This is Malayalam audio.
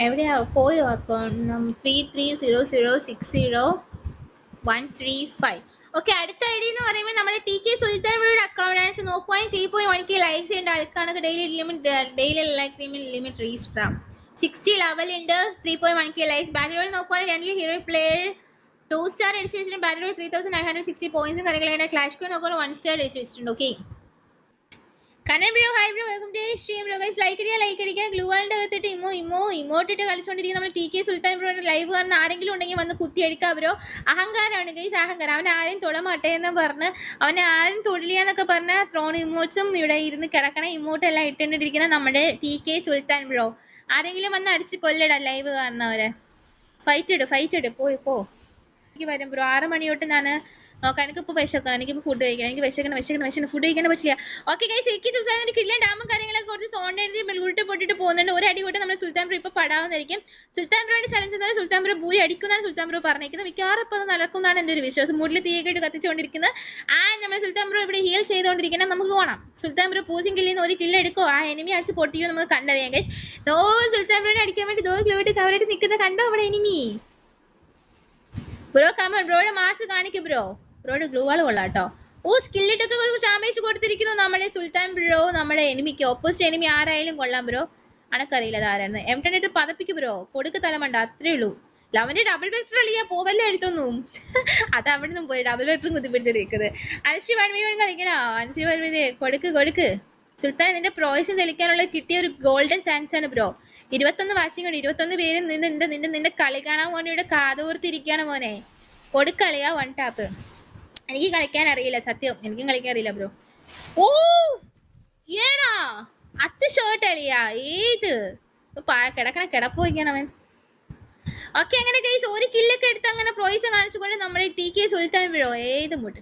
എവിടെയാ പോയോ അക്കൗണ്ട് 3300600135. ഓക്കെ, അടുത്ത ഐ ഡി എന്ന് പറയുമ്പോൾ നമ്മുടെ ടി കെ സുൽത്താനോട് അക്കൗണ്ട് ആണ്. നോക്കുവാണെങ്കിൽ 3.1k ലൈക്സ് ഉണ്ട്. ആൾക്കാണ് ഡെയിലി ലിമിറ്റ് റീച്ച് 60 ലെവൽ ഉണ്ട്. 3.1k likes. ബാറ്റിൽ റോൾ നോക്കുവാണെങ്കിൽ രണ്ടിൽ ഹീറോ പ്ലെയർ 2 സ്റ്റാർ അടിച്ചു വെച്ചിട്ടുണ്ട്. ബാറ്റിൽ റോൾ 3960 പോയിന്റ്സും കാര്യങ്ങളുണ്ട്. ക്ലാഷ് കോൺ നോക്കുവാണെങ്കിൽ 1 സ്റ്റാർ അടിച്ചു വെച്ചിട്ടുണ്ട്. Okay, Kannan bro, hi bro, welcome to stream bro. Guys like അടിക്കുക. ഗ്ലൂ വാളിന്റെ അകത്തിട്ട് ഇമോട്ടിട്ട് കളിച്ചുകൊണ്ടിരിക്കുന്ന നമ്മൾ ടി കെ സുൽത്താൻ ബ്രോയുടെ ലൈവ് കാണുന്ന ആരെങ്കിലും ഉണ്ടെങ്കിൽ വന്ന് കുത്തി എടുക്കുക ബ്രോ. അഹങ്കാരമാണ് ഗൈസ്, അഹങ്കാരം. അവൻ ആരെയും തൊടമാട്ടെ എന്ന് പറഞ്ഞ് അവനെ ആരും തൊടില്ലാന്നൊക്കെ പറഞ്ഞ ത്രോൺ ഇമോട്ട്സും ഇവിടെ ഇരുന്ന് കിടക്കണ ഇമോട്ട് എല്ലാം ഇട്ടുകൊണ്ടിരിക്കുന്ന നമ്മുടെ ടി കെ സുൽത്താൻ ബ്രോ. ആരെങ്കിലും വന്ന് അടിച്ച് കൊല്ലടാ ലൈവ് കാണുന്നവരെ. ഫൈറ്റ് ഇട് പോ. എനിക്ക് വരും ബ്രോ. 6 മണി തൊട്ട് ഞാൻ നോക്കാം. എനിക്കിപ്പോൾ വിശക്കണം. എനിക്കിപ്പോൾ ഫുഡ് കഴിക്കണം. എനിക്ക് വിശക്കണം. ഫുഡ് കഴിക്കാൻ പറ്റില്ല. ഓക്കെ ഗൈസ്, എനിക്ക് കിട്ടില്ല ഡാമും കാര്യങ്ങളൊക്കെ കുറച്ച് സോണ്ടേജ് ഉരുട്ട് പൊട്ടിട്ട് പോകുന്നുണ്ട്. ഒരു അടി കൂട്ടി നമ്മൾ സുൽത്താൻ ബ്രോ ഇപ്പോൾ പടാവുന്നതായിരിക്കും. സുൽത്താൻ ബ്രോയുടെ ചലഞ്ച് എന്നാൽ സുൽത്താൻ ബ്രോ ഭൂരി അടിക്കുന്നതാണ് സുൽത്താൻ ബ്രോ പറഞ്ഞിരിക്കുന്നത്. മിക്കവാറും ഇപ്പോൾ അത് നടക്കുന്നതാണ് എൻ്റെ ഒരു വിശ്വാസം. മൂട്ടിൽ തീയൊക്കെ കത്തിച്ചുകൊണ്ടിരിക്കുന്നത്. നമ്മൾ സുൽത്താൻ ബ്രോ ഇവിടെ ഹീൽ ചെയ്തുകൊണ്ടിരിക്കണം. നമുക്ക് കാണാം സുൽത്താൻ ബ്രോ 0 കില്ലിൽ നിന്ന് 1 കില്ല് എടുക്കോ, ആ എനിമി അടിച്ച് പൊട്ടിയോ നമുക്ക് കണ്ടറിയാം ഗൈസ്. സുൽത്താൻ ബ്രോനെ അടിക്കാൻ വേണ്ടി 2 കിലോമീറ്റർ കവറായിട്ട് നിൽക്കുന്ന കണ്ടോ അവിടെ എനിമി. ബ്രോ കമൺ, ബ്രോയുടെ മാസ് കാണിക്കും ബ്രോ. ബ്രോയുടെ ഗ്ലൂ വാൾ കൊള്ളാട്ടോ. സ്കില്ലിട്ടൊക്കെ ഡാമേജ് കൊടുത്തിരിക്കുന്നു നമ്മുടെ സുൽത്താൻ ബ്രോ. നമ്മുടെ എനിമിക്ക് ഓപ്പോസിറ്റ് എനിമി ആരായാലും കൊള്ളാം ബ്രോ. അനക്കറിയില്ല അതാരായിരുന്നു. M10 എടുത്ത് പതപ്പിക്ക് ബ്രോ. കൊടുക്ക് തലമണ്ട, അത്രേ ഉള്ളൂ. ലവന്റെ ഡബിൾ വെക്ടർ അളിയാ, പോവല്ലേ എടുത്തൊന്നും. അത് അവിടെ നിന്നും പോയി ഡബിൾ വെക്ടറും കുത്തിപ്പിടിച്ചിരിക്കുന്നത്. അനുശ്രീ 1v1 കളിക്കണോ? അനുശ്രീ കൊടുക്ക്. സുൽത്താൻ നിന്റെ പ്രോയ്സും തെളിക്കാനുള്ള കിട്ടിയ ഒരു ഗോൾഡൻ ചാൻസ് ആണ് ബ്രോ. 21 വാച്ചിങ് ഉണ്ട്. 21 പേര് നിന്റെ കളി കാണാൻ വേണ്ടി ഇവിടെ കാതോർത്തിരിക്കുകയാണ് മോനെ. കൊടുക്കളിയാ 1 ടാപ്പ്. എനിക്ക് കളിക്കാൻ അറിയില്ല, സത്യം. എനിക്കും കളിക്കാൻ അറിയില്ല ബ്രോ. ഏടാ ഷർട്ട് അളിയാ, ഏത് കിടപ്പ് വയ്ക്കണം അവൻ. ഓക്കെ, അങ്ങനെ ഗൈസ് ഒരു കില്ലൊക്കെ എടുത്ത് അങ്ങനെ പ്രോയ്സ് കാണിച്ചുകൊണ്ട് നമ്മുടെ ടി കെ സുൽത്താൻ ബ്രോ ഏത് മുട്ട്